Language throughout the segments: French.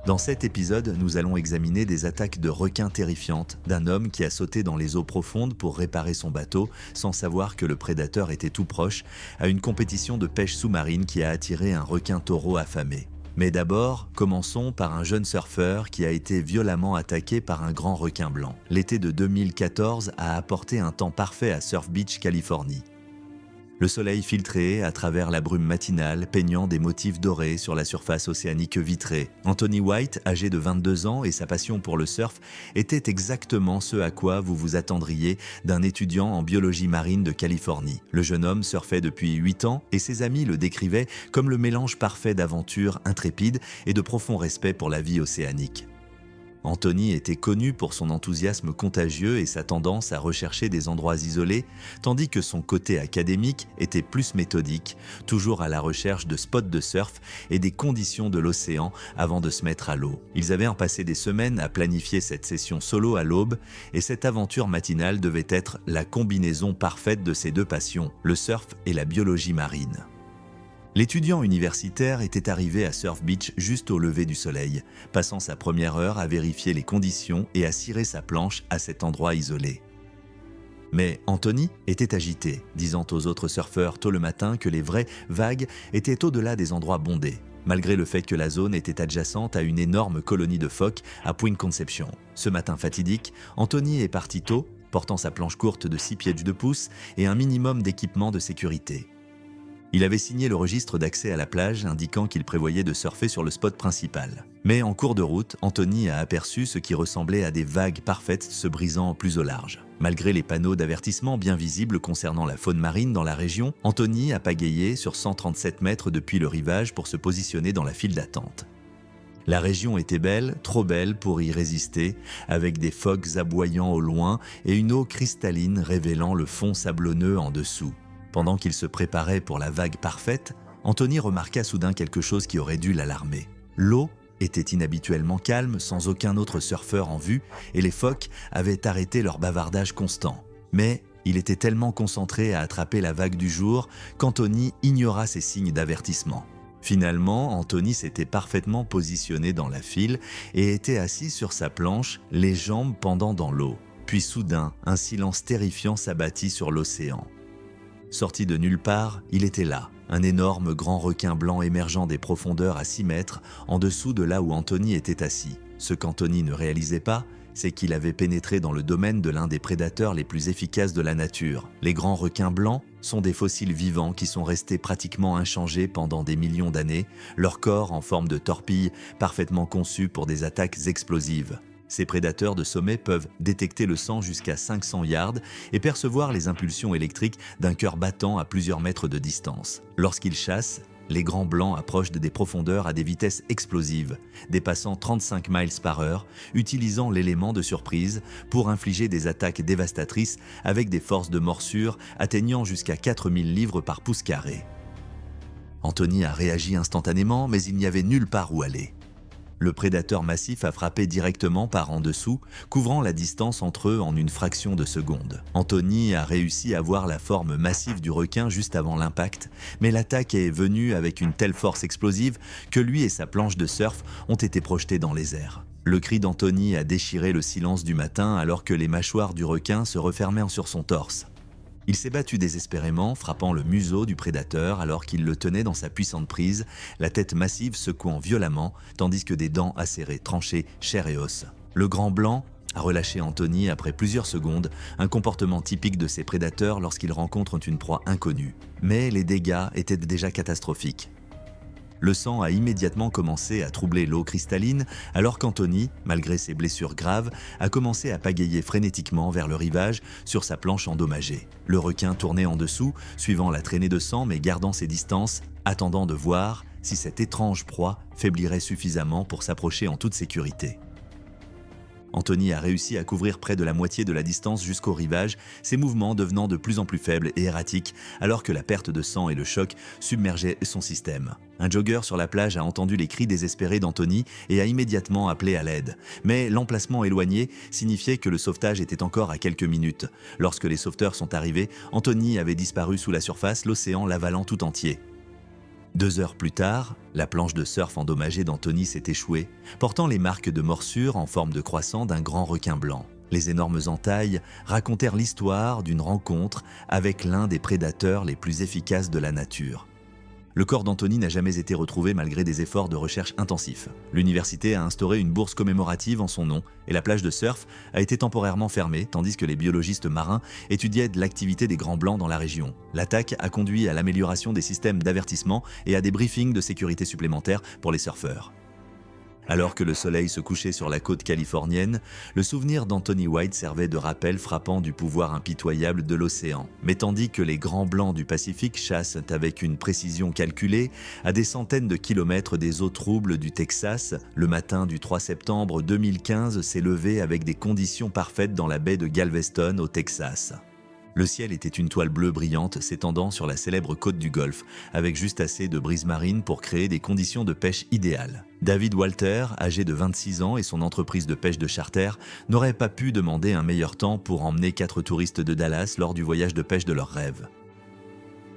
Dans cet épisode, nous allons examiner des attaques de requins terrifiantes d'un homme qui a sauté dans les eaux profondes pour réparer son bateau sans savoir que le prédateur était tout proche, à une compétition de pêche sous-marine qui a attiré un requin taureau affamé. Mais d'abord, commençons par un jeune surfeur qui a été violemment attaqué par un grand requin blanc. L'été de 2014 a apporté un temps parfait à Surf Beach, Californie. Le soleil filtrait à travers la brume matinale, peignant des motifs dorés sur la surface océanique vitrée. Anthony White, âgé de 22 ans et sa passion pour le surf, était exactement ce à quoi vous vous attendriez d'un étudiant en biologie marine de Californie. Le jeune homme surfait depuis 8 ans et ses amis le décrivaient comme le mélange parfait d'aventure intrépide et de profond respect pour la vie océanique. Anthony était connu pour son enthousiasme contagieux et sa tendance à rechercher des endroits isolés, tandis que son côté académique était plus méthodique, toujours à la recherche de spots de surf et des conditions de l'océan avant de se mettre à l'eau. Ils avaient passé des semaines à planifier cette session solo à l'aube, et cette aventure matinale devait être la combinaison parfaite de ces deux passions, le surf et la biologie marine. L'étudiant universitaire était arrivé à Surf Beach juste au lever du soleil, passant sa première heure à vérifier les conditions et à cirer sa planche à cet endroit isolé. Mais Anthony était agité, disant aux autres surfeurs tôt le matin que les vraies vagues étaient au-delà des endroits bondés, malgré le fait que la zone était adjacente à une énorme colonie de phoques à Point Conception. Ce matin fatidique, Anthony est parti tôt, portant sa planche courte de 6 pieds de 2 pouces et un minimum d'équipement de sécurité. Il avait signé le registre d'accès à la plage indiquant qu'il prévoyait de surfer sur le spot principal. Mais en cours de route, Anthony a aperçu ce qui ressemblait à des vagues parfaites se brisant plus au large. Malgré les panneaux d'avertissement bien visibles concernant la faune marine dans la région, Anthony a pagayé sur 137 mètres depuis le rivage pour se positionner dans la file d'attente. La région était belle, trop belle pour y résister, avec des phoques aboyant au loin et une eau cristalline révélant le fond sablonneux en dessous. Pendant qu'il se préparait pour la vague parfaite, Anthony remarqua soudain quelque chose qui aurait dû l'alarmer. L'eau était inhabituellement calme, sans aucun autre surfeur en vue, et les phoques avaient arrêté leur bavardage constant. Mais il était tellement concentré à attraper la vague du jour qu'Anthony ignora ces signes d'avertissement. Finalement, Anthony s'était parfaitement positionné dans la file et était assis sur sa planche, les jambes pendant dans l'eau. Puis soudain, un silence terrifiant s'abattit sur l'océan. Sorti de nulle part, il était là, un énorme grand requin blanc émergeant des profondeurs à 6 mètres, en dessous de là où Anthony était assis. Ce qu'Anthony ne réalisait pas, c'est qu'il avait pénétré dans le domaine de l'un des prédateurs les plus efficaces de la nature. Les grands requins blancs sont des fossiles vivants qui sont restés pratiquement inchangés pendant des millions d'années, leur corps en forme de torpille, parfaitement conçu pour des attaques explosives. Ces prédateurs de sommet peuvent détecter le sang jusqu'à 500 yards et percevoir les impulsions électriques d'un cœur battant à plusieurs mètres de distance. Lorsqu'ils chassent, les grands blancs approchent des profondeurs à des vitesses explosives, dépassant 35 miles par heure, utilisant l'élément de surprise pour infliger des attaques dévastatrices avec des forces de morsure atteignant jusqu'à 4000 livres par pouce carré. Anthony a réagi instantanément, mais il n'y avait nulle part où aller. Le prédateur massif a frappé directement par en dessous, couvrant la distance entre eux en une fraction de seconde. Anthony a réussi à voir la forme massive du requin juste avant l'impact, mais l'attaque est venue avec une telle force explosive que lui et sa planche de surf ont été projetés dans les airs. Le cri d'Anthony a déchiré le silence du matin alors que les mâchoires du requin se refermaient sur son torse. Il s'est battu désespérément, frappant le museau du prédateur alors qu'il le tenait dans sa puissante prise, la tête massive secouant violemment, tandis que des dents acérées tranchaient chair et os. Le grand blanc a relâché Anthony après plusieurs secondes, un comportement typique de ces prédateurs lorsqu'ils rencontrent une proie inconnue. Mais les dégâts étaient déjà catastrophiques. Le sang a immédiatement commencé à troubler l'eau cristalline alors qu'Anthony, malgré ses blessures graves, a commencé à pagayer frénétiquement vers le rivage sur sa planche endommagée. Le requin tournait en dessous, suivant la traînée de sang mais gardant ses distances, attendant de voir si cette étrange proie faiblirait suffisamment pour s'approcher en toute sécurité. Anthony a réussi à couvrir près de la moitié de la distance jusqu'au rivage, ses mouvements devenant de plus en plus faibles et erratiques alors que la perte de sang et le choc submergeaient son système. Un jogger sur la plage a entendu les cris désespérés d'Anthony et a immédiatement appelé à l'aide. Mais l'emplacement éloigné signifiait que le sauvetage était encore à quelques minutes. Lorsque les sauveteurs sont arrivés, Anthony avait disparu sous la surface, l'océan l'avalant tout entier. 2 heures plus tard, la planche de surf endommagée d'Anthony s'est échouée, portant les marques de morsure en forme de croissant d'un grand requin blanc. Les énormes entailles racontèrent l'histoire d'une rencontre avec l'un des prédateurs les plus efficaces de la nature. Le corps d'Anthony n'a jamais été retrouvé malgré des efforts de recherche intensifs. L'université a instauré une bourse commémorative en son nom et la plage de surf a été temporairement fermée tandis que les biologistes marins étudiaient l'activité des grands blancs dans la région. L'attaque a conduit à l'amélioration des systèmes d'avertissement et à des briefings de sécurité supplémentaires pour les surfeurs. Alors que le soleil se couchait sur la côte californienne, le souvenir d'Anthony White servait de rappel frappant du pouvoir impitoyable de l'océan. Mais tandis que les grands blancs du Pacifique chassent avec une précision calculée à des centaines de kilomètres des eaux troubles du Texas, le matin du 3 septembre 2015 s'est levé avec des conditions parfaites dans la baie de Galveston au Texas. Le ciel était une toile bleue brillante s'étendant sur la célèbre côte du Golfe, avec juste assez de brise marine pour créer des conditions de pêche idéales. David Walter, âgé de 26 ans et son entreprise de pêche de charter, n'auraient pas pu demander un meilleur temps pour emmener 4 touristes de Dallas lors du voyage de pêche de leurs rêves.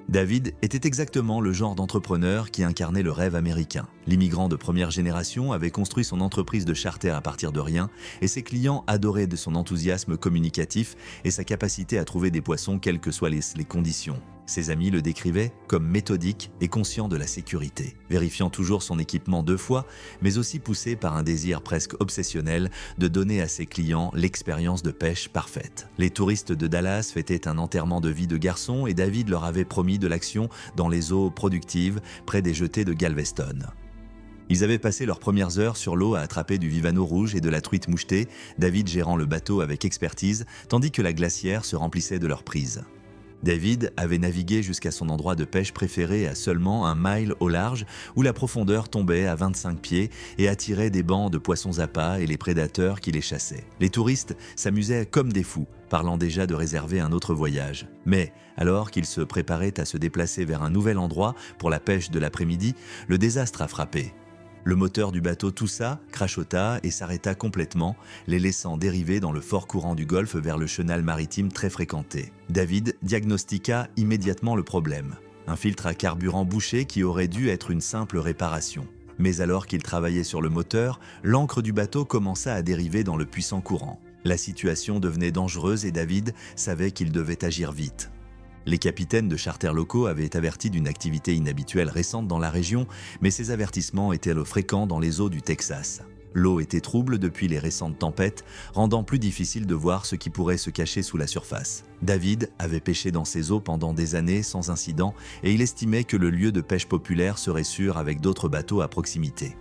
David était exactement le genre d'entrepreneur qui incarnait le rêve américain. L'immigrant de première génération avait construit son entreprise de charter à partir de rien et ses clients adoraient de son enthousiasme communicatif et sa capacité à trouver des poissons quelles que soient les conditions. Ses amis le décrivaient comme méthodique et conscient de la sécurité, vérifiant toujours son équipement 2 fois, mais aussi poussé par un désir presque obsessionnel de donner à ses clients l'expérience de pêche parfaite. Les touristes de Dallas fêtaient un enterrement de vie de garçon et David leur avait promis de l'action dans les eaux productives près des jetées de Galveston. Ils avaient passé leurs premières heures sur l'eau à attraper du vivano rouge et de la truite mouchetée, David gérant le bateau avec expertise, tandis que la glacière se remplissait de leurs prises. David avait navigué jusqu'à son endroit de pêche préféré à seulement 1 mile au large, où la profondeur tombait à 25 pieds et attirait des bancs de poissons appâts et les prédateurs qui les chassaient. Les touristes s'amusaient comme des fous, parlant déjà de réserver un autre voyage. Mais, alors qu'ils se préparaient à se déplacer vers un nouvel endroit pour la pêche de l'après-midi, le désastre a frappé. Le moteur du bateau toussa, crachota et s'arrêta complètement, les laissant dériver dans le fort courant du Golfe vers le chenal maritime très fréquenté. David diagnostiqua immédiatement le problème. Un filtre à carburant bouché qui aurait dû être une simple réparation. Mais alors qu'il travaillait sur le moteur, l'ancre du bateau commença à dériver dans le puissant courant. La situation devenait dangereuse et David savait qu'il devait agir vite. Les capitaines de charters locaux avaient averti d'une activité inhabituelle récente dans la région, mais ces avertissements étaient fréquents dans les eaux du Texas. L'eau était trouble depuis les récentes tempêtes, rendant plus difficile de voir ce qui pourrait se cacher sous la surface. David avait pêché dans ces eaux pendant des années sans incident et il estimait que le lieu de pêche populaire serait sûr avec d'autres bateaux à proximité.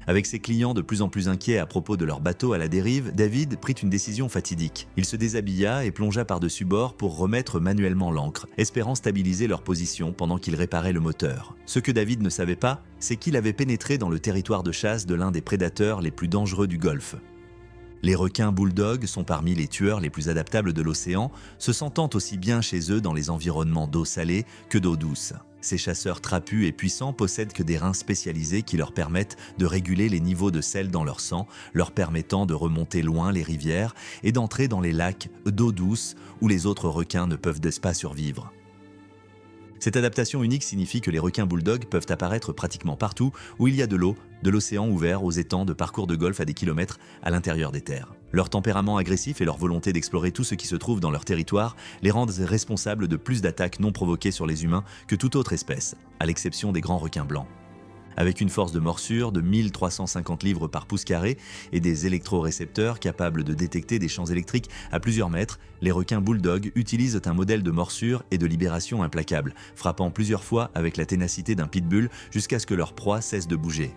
Avec ses clients de plus en plus inquiets à propos de leur bateau à la dérive, David prit une décision fatidique. Il se déshabilla et plongea par-dessus bord pour remettre manuellement l'ancre, espérant stabiliser leur position pendant qu'il réparait le moteur. Ce que David ne savait pas, c'est qu'il avait pénétré dans le territoire de chasse de l'un des prédateurs les plus dangereux du Golfe. Les requins bulldogs sont parmi les tueurs les plus adaptables de l'océan, se sentant aussi bien chez eux dans les environnements d'eau salée que d'eau douce. Ces chasseurs trapus et puissants possèdent que des reins spécialisés qui leur permettent de réguler les niveaux de sel dans leur sang, leur permettant de remonter loin les rivières et d'entrer dans les lacs d'eau douce où les autres requins ne peuvent pas survivre. Cette adaptation unique signifie que les requins bulldogs peuvent apparaître pratiquement partout où il y a de l'eau, de l'océan ouvert aux étangs de parcours de golf à des kilomètres à l'intérieur des terres. Leur tempérament agressif et leur volonté d'explorer tout ce qui se trouve dans leur territoire les rendent responsables de plus d'attaques non provoquées sur les humains que toute autre espèce, à l'exception des grands requins blancs. Avec une force de morsure de 1350 livres par pouce carré et des électrorécepteurs capables de détecter des champs électriques à plusieurs mètres, les requins bulldogs utilisent un modèle de morsure et de libération implacable, frappant plusieurs fois avec la ténacité d'un pitbull jusqu'à ce que leur proie cesse de bouger.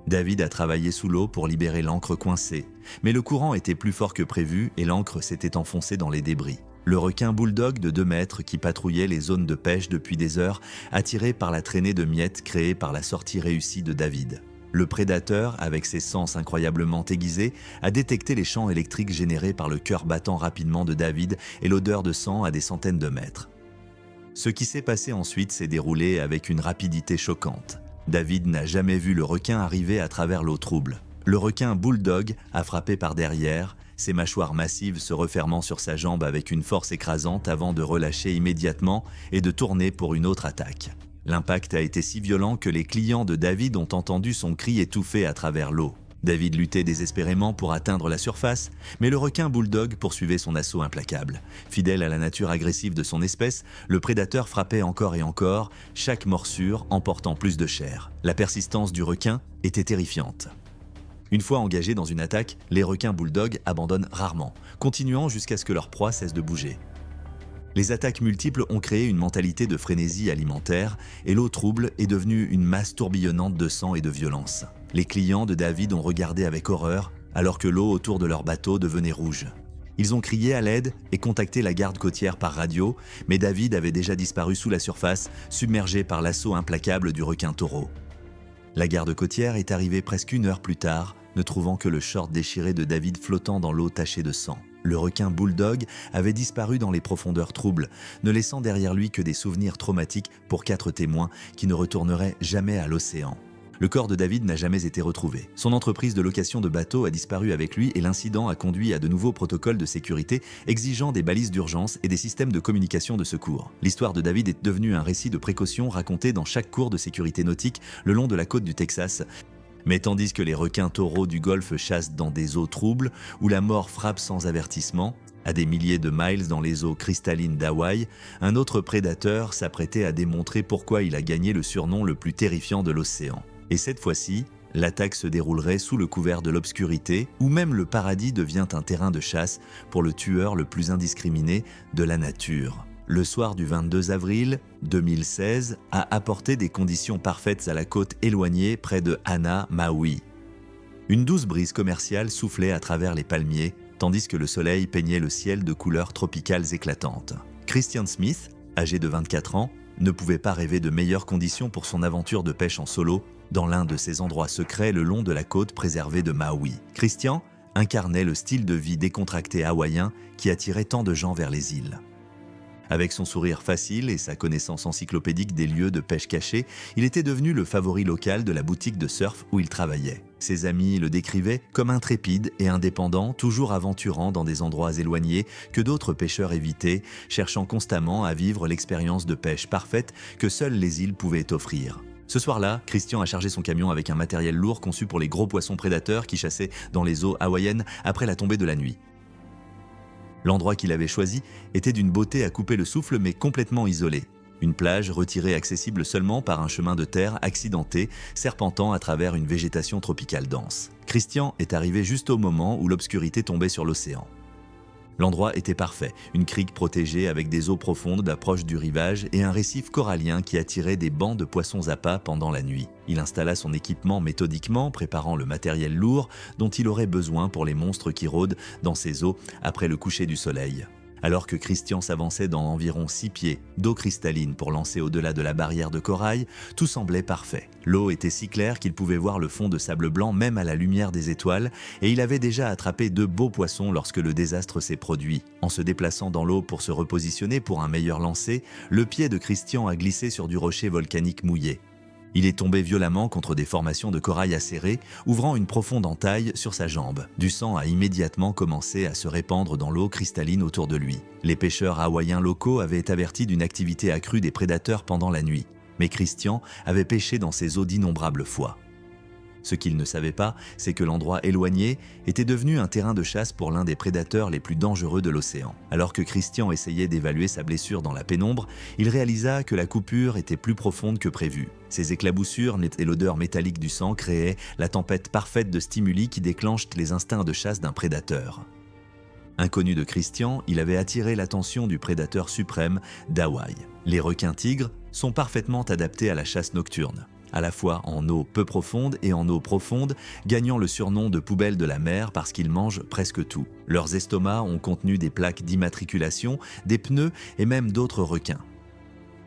David a travaillé sous l'eau pour libérer l'ancre coincée, mais le courant était plus fort que prévu et l'ancre s'était enfoncée dans les débris. Le requin bulldog de 2 mètres qui patrouillait les zones de pêche depuis des heures, attiré par la traînée de miettes créée par la sortie réussie de David. Le prédateur, avec ses sens incroyablement aiguisés, a détecté les champs électriques générés par le cœur battant rapidement de David et l'odeur de sang à des centaines de mètres. Ce qui s'est passé ensuite s'est déroulé avec une rapidité choquante. David n'a jamais vu le requin arriver à travers l'eau trouble. Le requin bulldog a frappé par derrière, ses mâchoires massives se refermant sur sa jambe avec une force écrasante avant de relâcher immédiatement et de tourner pour une autre attaque. L'impact a été si violent que les clients de David ont entendu son cri étouffé à travers l'eau. David luttait désespérément pour atteindre la surface, mais le requin bulldog poursuivait son assaut implacable. Fidèle à la nature agressive de son espèce, le prédateur frappait encore et encore, chaque morsure emportant plus de chair. La persistance du requin était terrifiante. Une fois engagés dans une attaque, les requins bulldogs abandonnent rarement, continuant jusqu'à ce que leur proie cesse de bouger. Les attaques multiples ont créé une mentalité de frénésie alimentaire et l'eau trouble est devenue une masse tourbillonnante de sang et de violence. Les clients de David ont regardé avec horreur alors que l'eau autour de leur bateau devenait rouge. Ils ont crié à l'aide et contacté la garde côtière par radio, mais David avait déjà disparu sous la surface, submergé par l'assaut implacable du requin taureau. La garde côtière est arrivée presque 1 heure plus tard, ne trouvant que le short déchiré de David flottant dans l'eau tachée de sang. Le requin bulldog avait disparu dans les profondeurs troubles, ne laissant derrière lui que des souvenirs traumatiques pour 4 témoins qui ne retourneraient jamais à l'océan. Le corps de David n'a jamais été retrouvé. Son entreprise de location de bateaux a disparu avec lui et l'incident a conduit à de nouveaux protocoles de sécurité exigeant des balises d'urgence et des systèmes de communication de secours. L'histoire de David est devenue un récit de précaution raconté dans chaque cours de sécurité nautique le long de la côte du Texas. Mais tandis que les requins taureaux du Golfe chassent dans des eaux troubles, où la mort frappe sans avertissement, à des milliers de miles dans les eaux cristallines d'Hawaï, un autre prédateur s'apprêtait à démontrer pourquoi il a gagné le surnom le plus terrifiant de l'océan. Et cette fois-ci, l'attaque se déroulerait sous le couvert de l'obscurité, où même le paradis devient un terrain de chasse pour le tueur le plus indiscriminé de la nature. Le soir du 22 avril 2016 a apporté des conditions parfaites à la côte éloignée près de Hana, Maui. Une douce brise commerciale soufflait à travers les palmiers, tandis que le soleil peignait le ciel de couleurs tropicales éclatantes. Christian Smith, âgé de 24 ans, ne pouvait pas rêver de meilleures conditions pour son aventure de pêche en solo dans l'un de ces endroits secrets le long de la côte préservée de Maui. Christian incarnait le style de vie décontracté hawaïen qui attirait tant de gens vers les îles. Avec son sourire facile et sa connaissance encyclopédique des lieux de pêche cachés, il était devenu le favori local de la boutique de surf où il travaillait. Ses amis le décrivaient comme intrépide et indépendant, toujours aventurant dans des endroits éloignés que d'autres pêcheurs évitaient, cherchant constamment à vivre l'expérience de pêche parfaite que seules les îles pouvaient offrir. Ce soir-là, Christian a chargé son camion avec un matériel lourd conçu pour les gros poissons prédateurs qui chassaient dans les eaux hawaïennes après la tombée de la nuit. L'endroit qu'il avait choisi était d'une beauté à couper le souffle mais complètement isolé. Une plage retirée accessible seulement par un chemin de terre accidenté, serpentant à travers une végétation tropicale dense. Christian est arrivé juste au moment où l'obscurité tombait sur l'océan. L'endroit était parfait, une crique protégée avec des eaux profondes d'approche du rivage et un récif corallien qui attirait des bancs de poissons appâts pendant la nuit. Il installa son équipement méthodiquement, préparant le matériel lourd dont il aurait besoin pour les monstres qui rôdent dans ces eaux après le coucher du soleil. Alors que Christian s'avançait dans environ 6 pieds d'eau cristalline pour lancer au-delà de la barrière de corail, tout semblait parfait. L'eau était si claire qu'il pouvait voir le fond de sable blanc même à la lumière des étoiles et il avait déjà attrapé 2 beaux poissons lorsque le désastre s'est produit. En se déplaçant dans l'eau pour se repositionner pour un meilleur lancer, le pied de Christian a glissé sur du rocher volcanique mouillé. Il est tombé violemment contre des formations de corail acérées, ouvrant une profonde entaille sur sa jambe. Du sang a immédiatement commencé à se répandre dans l'eau cristalline autour de lui. Les pêcheurs hawaïens locaux avaient averti d'une activité accrue des prédateurs pendant la nuit, mais Christian avait pêché dans ces eaux d'innombrables fois. Ce qu'il ne savait pas, c'est que l'endroit éloigné était devenu un terrain de chasse pour l'un des prédateurs les plus dangereux de l'océan. Alors que Christian essayait d'évaluer sa blessure dans la pénombre, il réalisa que la coupure était plus profonde que prévu. Ces éclaboussures et l'odeur métallique du sang créaient la tempête parfaite de stimuli qui déclenchent les instincts de chasse d'un prédateur. Inconnu de Christian, il avait attiré l'attention du prédateur suprême d'Hawaï. Les requins-tigres sont parfaitement adaptés à la chasse nocturne, à la fois en eau peu profonde et en eau profonde, gagnant le surnom de poubelle de la mer parce qu'ils mangent presque tout. Leurs estomacs ont contenu des plaques d'immatriculation, des pneus et même d'autres requins.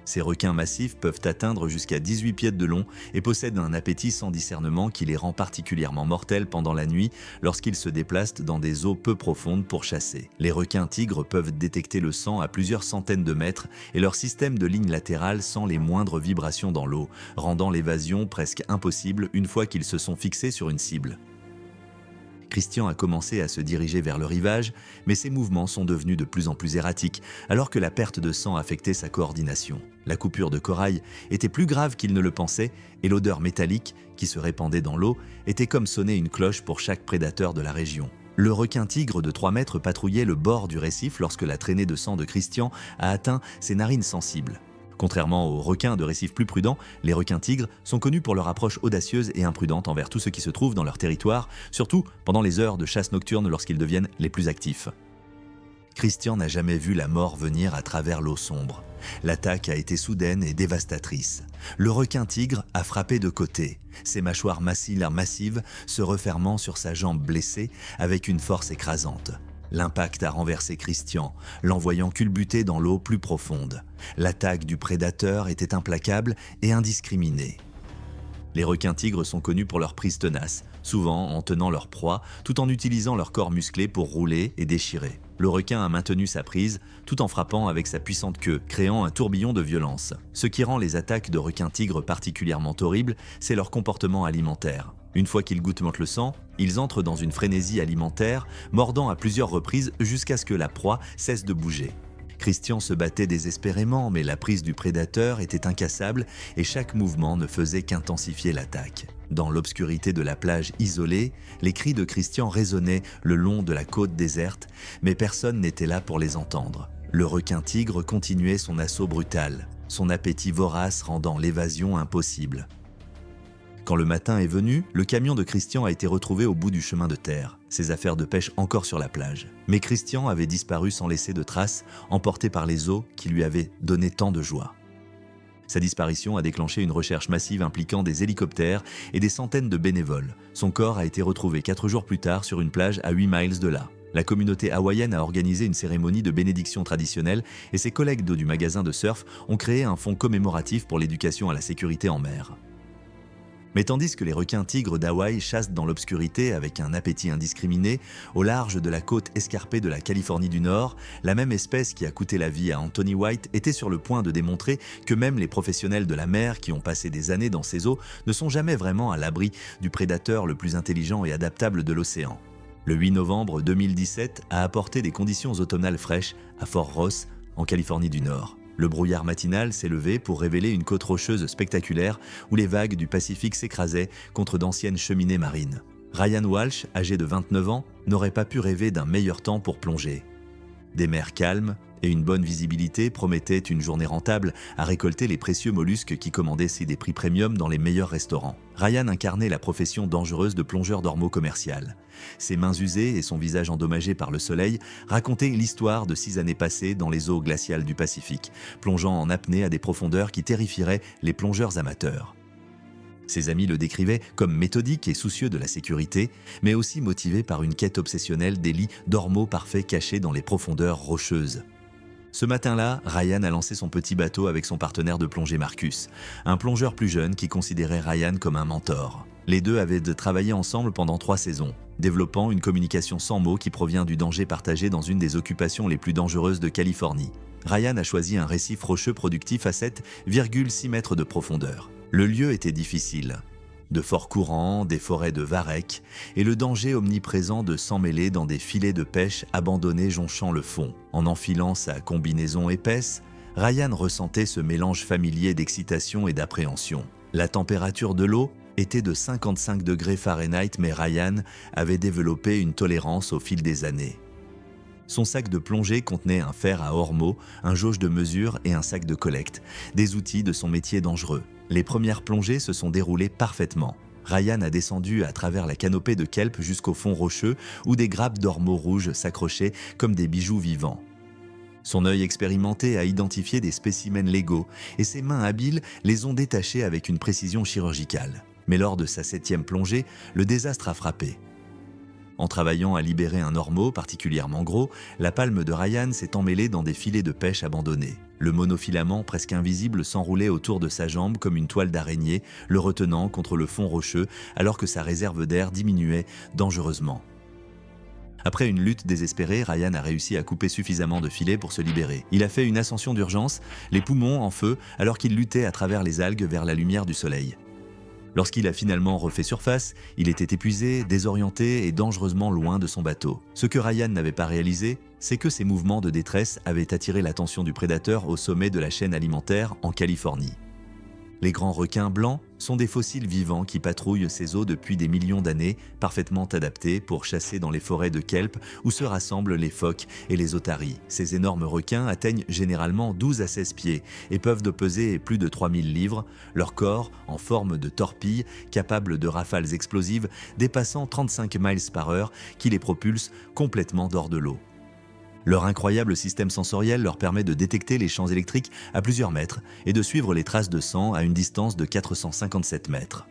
Ces requins massifs peuvent atteindre jusqu'à 18 pieds de long et possèdent un appétit sans discernement qui les rend particulièrement mortels pendant la nuit lorsqu'ils se déplacent dans des eaux peu profondes pour chasser. Les requins tigres peuvent détecter le sang à plusieurs centaines de mètres et leur système de lignes latérales sent les moindres vibrations dans l'eau, rendant l'évasion presque impossible une fois qu'ils se sont fixés sur une cible. Christian a commencé à se diriger vers le rivage, mais ses mouvements sont devenus de plus en plus erratiques, alors que la perte de sang affectait sa coordination. La coupure de corail était plus grave qu'il ne le pensait, et l'odeur métallique, qui se répandait dans l'eau, était comme sonner une cloche pour chaque prédateur de la région. Le requin-tigre de 3 mètres patrouillait le bord du récif lorsque la traînée de sang de Christian a atteint ses narines sensibles. Contrairement aux requins de récif plus prudents, les requins-tigres sont connus pour leur approche audacieuse et imprudente envers tout ce qui se trouve dans leur territoire, surtout pendant les heures de chasse nocturne lorsqu'ils deviennent les plus actifs. Christian n'a jamais vu la mort venir à travers l'eau sombre. L'attaque a été soudaine et dévastatrice. Le requin-tigre a frappé de côté, ses mâchoires maxillaires massives se refermant sur sa jambe blessée avec une force écrasante. L'impact a renversé Christian, l'envoyant culbuter dans l'eau plus profonde. L'attaque du prédateur était implacable et indiscriminée. Les requins-tigres sont connus pour leur prise tenace, souvent en tenant leur proie, tout en utilisant leur corps musclé pour rouler et déchirer. Le requin a maintenu sa prise, tout en frappant avec sa puissante queue, créant un tourbillon de violence. Ce qui rend les attaques de requins-tigres particulièrement horribles, c'est leur comportement alimentaire. Une fois qu'ils goûtent le sang, ils entrent dans une frénésie alimentaire, mordant à plusieurs reprises jusqu'à ce que la proie cesse de bouger. Christian se battait désespérément, mais la prise du prédateur était incassable et chaque mouvement ne faisait qu'intensifier l'attaque. Dans l'obscurité de la plage isolée, les cris de Christian résonnaient le long de la côte déserte, mais personne n'était là pour les entendre. Le requin-tigre continuait son assaut brutal, son appétit vorace rendant l'évasion impossible. Quand le matin est venu, le camion de Christian a été retrouvé au bout du chemin de terre, ses affaires de pêche encore sur la plage. Mais Christian avait disparu sans laisser de traces, emporté par les eaux qui lui avaient donné tant de joie. Sa disparition a déclenché une recherche massive impliquant des hélicoptères et des centaines de bénévoles. Son corps a été retrouvé 4 jours plus tard sur une plage à 8 miles de là. La communauté hawaïenne a organisé une cérémonie de bénédiction traditionnelle et ses collègues du magasin de surf ont créé un fonds commémoratif pour l'éducation à la sécurité en mer. Mais tandis que les requins-tigres d'Hawaï chassent dans l'obscurité avec un appétit indiscriminé, au large de la côte escarpée de la Californie du Nord, la même espèce qui a coûté la vie à Anthony White était sur le point de démontrer que même les professionnels de la mer qui ont passé des années dans ces eaux ne sont jamais vraiment à l'abri du prédateur le plus intelligent et adaptable de l'océan. Le 8 novembre 2017 a apporté des conditions automnales fraîches à Fort Ross, en Californie du Nord. Le brouillard matinal s'est levé pour révéler une côte rocheuse spectaculaire où les vagues du Pacifique s'écrasaient contre d'anciennes cheminées marines. Ryan Walsh, âgé de 29 ans, n'aurait pas pu rêver d'un meilleur temps pour plonger. Des mers calmes et une bonne visibilité promettaient une journée rentable à récolter les précieux mollusques qui commandaient si des prix premium dans les meilleurs restaurants. Ryan incarnait la profession dangereuse de plongeur d'ormeau commercial. Ses mains usées et son visage endommagé par le soleil racontaient l'histoire de 6 années passées dans les eaux glaciales du Pacifique, plongeant en apnée à des profondeurs qui terrifieraient les plongeurs amateurs. Ses amis le décrivaient comme méthodique et soucieux de la sécurité, mais aussi motivé par une quête obsessionnelle des lits d'ormeaux parfaits cachés dans les profondeurs rocheuses. Ce matin-là, Ryan a lancé son petit bateau avec son partenaire de plongée Marcus, un plongeur plus jeune qui considérait Ryan comme un mentor. Les deux avaient travaillé ensemble pendant 3 saisons, développant une communication sans mots qui provient du danger partagé dans une des occupations les plus dangereuses de Californie. Ryan a choisi un récif rocheux productif à 7,6 mètres de profondeur. Le lieu était difficile. De forts courants, des forêts de varech et le danger omniprésent de s'emmêler dans des filets de pêche abandonnés jonchant le fond. En enfilant sa combinaison épaisse, Ryan ressentait ce mélange familier d'excitation et d'appréhension. La température de l'eau était de 55 degrés Fahrenheit, mais Ryan avait développé une tolérance au fil des années. Son sac de plongée contenait un fer à ormeaux, un jauge de mesure et un sac de collecte, des outils de son métier dangereux. Les premières plongées se sont déroulées parfaitement. Ryan a descendu à travers la canopée de kelp jusqu'au fond rocheux où des grappes d'ormeaux rouges s'accrochaient comme des bijoux vivants. Son œil expérimenté a identifié des spécimens légaux et ses mains habiles les ont détachés avec une précision chirurgicale. Mais lors de sa 7e plongée, le désastre a frappé. En travaillant à libérer un ormeau particulièrement gros, la palme de Ryan s'est emmêlée dans des filets de pêche abandonnés. Le monofilament presque invisible s'enroulait autour de sa jambe comme une toile d'araignée, le retenant contre le fond rocheux alors que sa réserve d'air diminuait dangereusement. Après une lutte désespérée, Ryan a réussi à couper suffisamment de filets pour se libérer. Il a fait une ascension d'urgence, les poumons en feu, alors qu'il luttait à travers les algues vers la lumière du soleil. Lorsqu'il a finalement refait surface, il était épuisé, désorienté et dangereusement loin de son bateau. Ce que Ryan n'avait pas réalisé, c'est que ses mouvements de détresse avaient attiré l'attention du prédateur au sommet de la chaîne alimentaire en Californie. Les grands requins blancs sont des fossiles vivants qui patrouillent ces eaux depuis des millions d'années, parfaitement adaptés pour chasser dans les forêts de kelp où se rassemblent les phoques et les otaries. Ces énormes requins atteignent généralement 12 à 16 pieds et peuvent peser plus de 3000 livres, leur corps, en forme de torpille, capable de rafales explosives dépassant 35 miles par heure qui les propulsent complètement hors de l'eau. Leur incroyable système sensoriel leur permet de détecter les champs électriques à plusieurs mètres et de suivre les traces de sang à une distance de 457 mètres.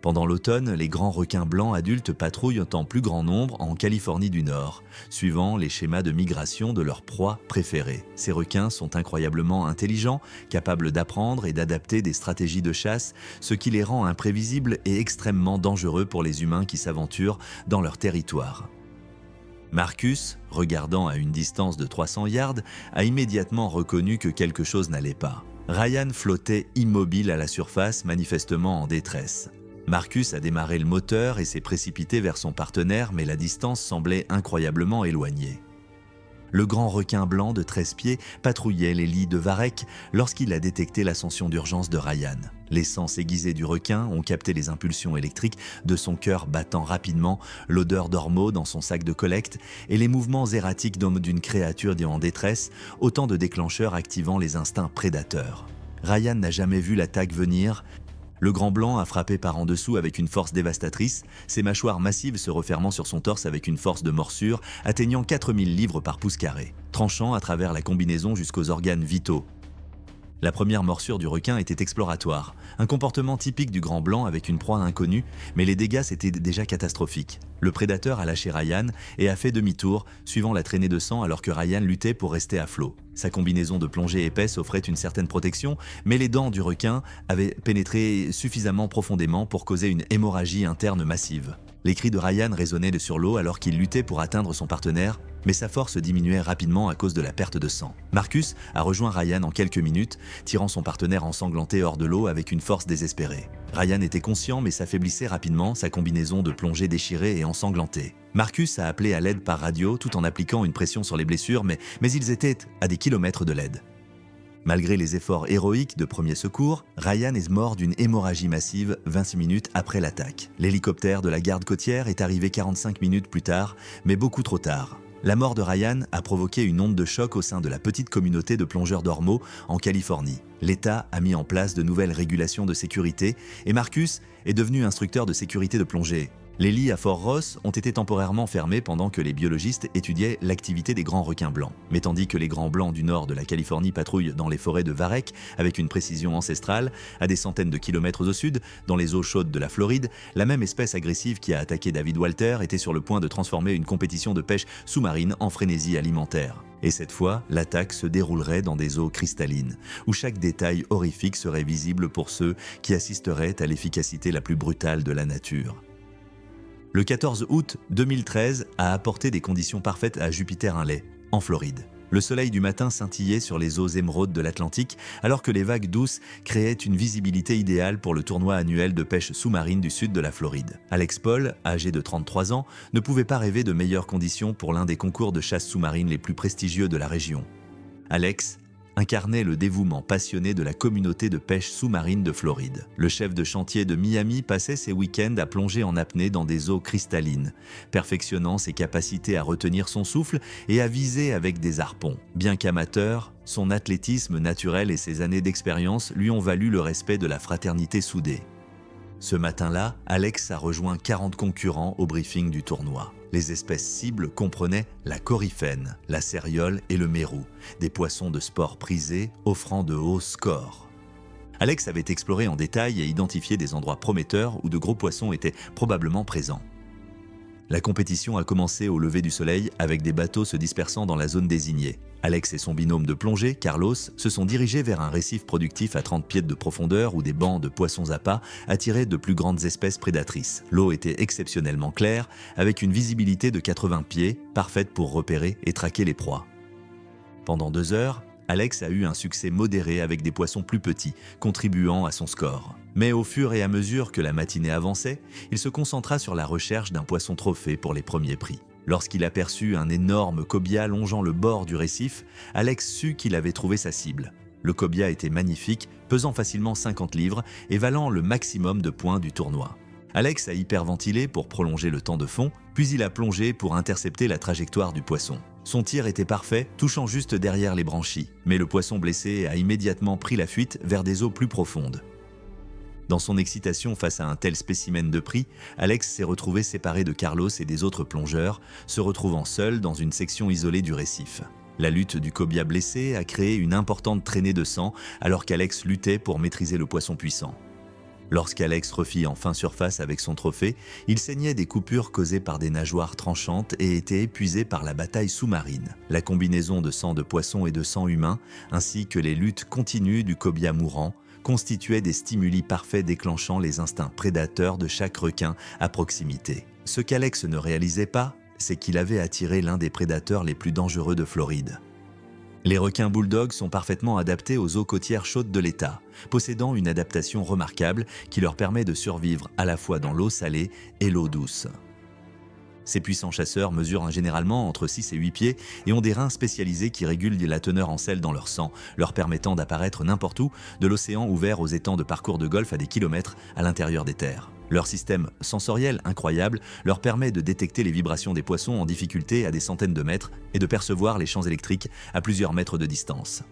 Pendant l'automne, les grands requins blancs adultes patrouillent en plus grand nombre en Californie du Nord, suivant les schémas de migration de leurs proies préférées. Ces requins sont incroyablement intelligents, capables d'apprendre et d'adapter des stratégies de chasse, ce qui les rend imprévisibles et extrêmement dangereux pour les humains qui s'aventurent dans leur territoire. Marcus, regardant à une distance de 300 yards, a immédiatement reconnu que quelque chose n'allait pas. Ryan flottait immobile à la surface, manifestement en détresse. Marcus a démarré le moteur et s'est précipité vers son partenaire, mais la distance semblait incroyablement éloignée. Le grand requin blanc de 13 pieds patrouillait les lits de varech lorsqu'il a détecté l'ascension d'urgence de Ryan. Les sens aiguisés du requin ont capté les impulsions électriques de son cœur battant rapidement, l'odeur d'ormeaux dans son sac de collecte et les mouvements erratiques d'une créature en détresse, autant de déclencheurs activant les instincts prédateurs. Ryan n'a jamais vu l'attaque venir. Le grand blanc a frappé par en dessous avec une force dévastatrice, ses mâchoires massives se refermant sur son torse avec une force de morsure atteignant 4000 livres par pouce carré, tranchant à travers la combinaison jusqu'aux organes vitaux. La première morsure du requin était exploratoire, un comportement typique du grand blanc avec une proie inconnue, mais les dégâts étaient déjà catastrophiques. Le prédateur a lâché Ryan et a fait demi-tour, suivant la traînée de sang alors que Ryan luttait pour rester à flot. Sa combinaison de plongée épaisse offrait une certaine protection, mais les dents du requin avaient pénétré suffisamment profondément pour causer une hémorragie interne massive. Les cris de Ryan résonnaient sur l'eau alors qu'il luttait pour atteindre son partenaire, mais sa force diminuait rapidement à cause de la perte de sang. Marcus a rejoint Ryan en quelques minutes, tirant son partenaire ensanglanté hors de l'eau avec une force désespérée. Ryan était conscient mais s'affaiblissait rapidement, sa combinaison de plongée déchirée et ensanglantée. Marcus a appelé à l'aide par radio tout en appliquant une pression sur les blessures, mais ils étaient à des kilomètres de l'aide. Malgré les efforts héroïques de premiers secours, Ryan est mort d'une hémorragie massive 26 minutes après l'attaque. L'hélicoptère de la garde côtière est arrivé 45 minutes plus tard, mais beaucoup trop tard. La mort de Ryan a provoqué une onde de choc au sein de la petite communauté de plongeurs d'ormeaux en Californie. L'État a mis en place de nouvelles régulations de sécurité et Marcus est devenu instructeur de sécurité de plongée. Les lits à Fort Ross ont été temporairement fermés pendant que les biologistes étudiaient l'activité des grands requins blancs. Mais tandis que les grands blancs du nord de la Californie patrouillent dans les forêts de varech avec une précision ancestrale, à des centaines de kilomètres au sud, dans les eaux chaudes de la Floride, la même espèce agressive qui a attaqué David Walter était sur le point de transformer une compétition de pêche sous-marine en frénésie alimentaire. Et cette fois, l'attaque se déroulerait dans des eaux cristallines, où chaque détail horrifique serait visible pour ceux qui assisteraient à l'efficacité la plus brutale de la nature. Le 14 août 2013 a apporté des conditions parfaites à Jupiter Inlet, en Floride. Le soleil du matin scintillait sur les eaux émeraudes de l'Atlantique, alors que les vagues douces créaient une visibilité idéale pour le tournoi annuel de pêche sous-marine du sud de la Floride. Alex Paul, âgé de 33 ans, ne pouvait pas rêver de meilleures conditions pour l'un des concours de chasse sous-marine les plus prestigieux de la région. Alex incarnait le dévouement passionné de la communauté de pêche sous-marine de Floride. Le chef de chantier de Miami passait ses week-ends à plonger en apnée dans des eaux cristallines, perfectionnant ses capacités à retenir son souffle et à viser avec des harpons. Bien qu'amateur, son athlétisme naturel et ses années d'expérience lui ont valu le respect de la fraternité soudée. Ce matin-là, Alex a rejoint 40 concurrents au briefing du tournoi. Les espèces cibles comprenaient la coryphène, la céréole et le mérou, des poissons de sport prisés offrant de hauts scores. Alex avait exploré en détail et identifié des endroits prometteurs où de gros poissons étaient probablement présents. La compétition a commencé au lever du soleil avec des bateaux se dispersant dans la zone désignée. Alex et son binôme de plongée, Carlos, se sont dirigés vers un récif productif à 30 pieds de profondeur où des bancs de poissons appâts attiraient de plus grandes espèces prédatrices. L'eau était exceptionnellement claire, avec une visibilité de 80 pieds, parfaite pour repérer et traquer les proies. Pendant 2 heures, Alex a eu un succès modéré avec des poissons plus petits, contribuant à son score. Mais au fur et à mesure que la matinée avançait, il se concentra sur la recherche d'un poisson trophée pour les premiers prix. Lorsqu'il aperçut un énorme cobia longeant le bord du récif, Alex sut qu'il avait trouvé sa cible. Le cobia était magnifique, pesant facilement 50 livres et valant le maximum de points du tournoi. Alex a hyperventilé pour prolonger le temps de fond, puis il a plongé pour intercepter la trajectoire du poisson. Son tir était parfait, touchant juste derrière les branchies, mais le poisson blessé a immédiatement pris la fuite vers des eaux plus profondes. Dans son excitation face à un tel spécimen de prix, Alex s'est retrouvé séparé de Carlos et des autres plongeurs, se retrouvant seul dans une section isolée du récif. La lutte du cobia blessé a créé une importante traînée de sang alors qu'Alex luttait pour maîtriser le poisson puissant. Lorsqu'Alex refit enfin surface avec son trophée, il saignait des coupures causées par des nageoires tranchantes et était épuisé par la bataille sous-marine. La combinaison de sang de poisson et de sang humain, ainsi que les luttes continues du cobia mourant, constituaient des stimuli parfaits déclenchant les instincts prédateurs de chaque requin à proximité. Ce qu'Alex ne réalisait pas, c'est qu'il avait attiré l'un des prédateurs les plus dangereux de Floride. Les requins bulldogs sont parfaitement adaptés aux eaux côtières chaudes de l'État, possédant une adaptation remarquable qui leur permet de survivre à la fois dans l'eau salée et l'eau douce. Ces puissants chasseurs mesurent généralement entre 6 et 8 pieds et ont des reins spécialisés qui régulent la teneur en sel dans leur sang, leur permettant d'apparaître n'importe où, de l'océan ouvert aux étangs de parcours de golf à des kilomètres à l'intérieur des terres. Leur système sensoriel incroyable leur permet de détecter les vibrations des poissons en difficulté à des centaines de mètres et de percevoir les champs électriques à plusieurs mètres de distance.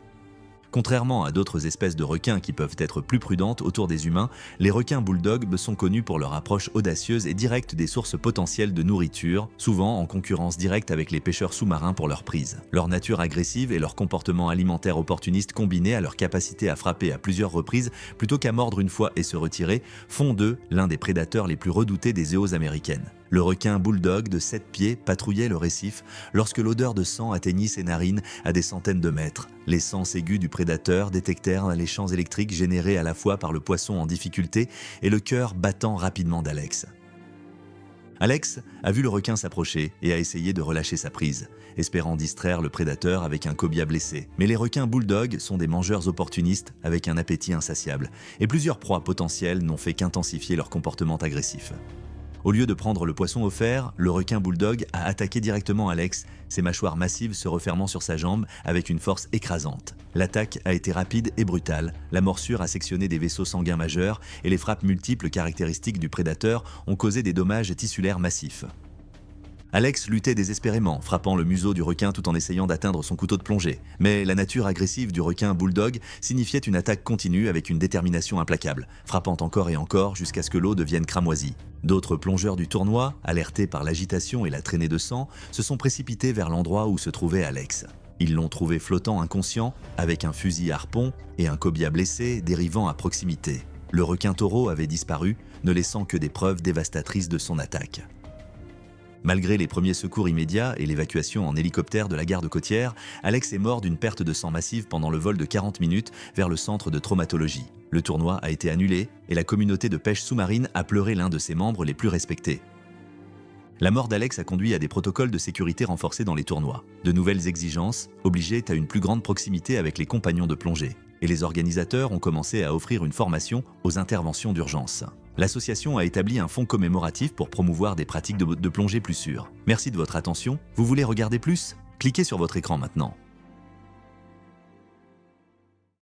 Contrairement à d'autres espèces de requins qui peuvent être plus prudentes autour des humains, les requins bulldogs sont connus pour leur approche audacieuse et directe des sources potentielles de nourriture, souvent en concurrence directe avec les pêcheurs sous-marins pour leur prise. Leur nature agressive et leur comportement alimentaire opportuniste combinés à leur capacité à frapper à plusieurs reprises plutôt qu'à mordre une fois et se retirer, font d'eux l'un des prédateurs les plus redoutés des eaux américaines. Le requin bulldog de 7 pieds patrouillait le récif lorsque l'odeur de sang atteignit ses narines à des centaines de mètres. Les sens aigus du prédateur détectèrent les champs électriques générés à la fois par le poisson en difficulté et le cœur battant rapidement d'Alex. Alex a vu le requin s'approcher et a essayé de relâcher sa prise, espérant distraire le prédateur avec un cobia blessé. Mais les requins bulldogs sont des mangeurs opportunistes avec un appétit insatiable, et plusieurs proies potentielles n'ont fait qu'intensifier leur comportement agressif. Au lieu de prendre le poisson offert, le requin bulldog a attaqué directement Alex, ses mâchoires massives se refermant sur sa jambe avec une force écrasante. L'attaque a été rapide et brutale, la morsure a sectionné des vaisseaux sanguins majeurs et les frappes multiples caractéristiques du prédateur ont causé des dommages tissulaires massifs. Alex luttait désespérément, frappant le museau du requin tout en essayant d'atteindre son couteau de plongée. Mais la nature agressive du requin bulldog signifiait une attaque continue avec une détermination implacable, frappant encore et encore jusqu'à ce que l'eau devienne cramoisie. D'autres plongeurs du tournoi, alertés par l'agitation et la traînée de sang, se sont précipités vers l'endroit où se trouvait Alex. Ils l'ont trouvé flottant inconscient, avec un fusil harpon et un cobia blessé dérivant à proximité. Le requin taureau avait disparu, ne laissant que des preuves dévastatrices de son attaque. Malgré les premiers secours immédiats et l'évacuation en hélicoptère de la garde côtière, Alex est mort d'une perte de sang massive pendant le vol de 40 minutes vers le centre de traumatologie. Le tournoi a été annulé et la communauté de pêche sous-marine a pleuré l'un de ses membres les plus respectés. La mort d'Alex a conduit à des protocoles de sécurité renforcés dans les tournois. De nouvelles exigences obligeaient à une plus grande proximité avec les compagnons de plongée. Et les organisateurs ont commencé à offrir une formation aux interventions d'urgence. L'association a établi un fonds commémoratif pour promouvoir des pratiques de plongée plus sûres. Merci de votre attention. Vous voulez regarder plus ? Cliquez sur votre écran maintenant.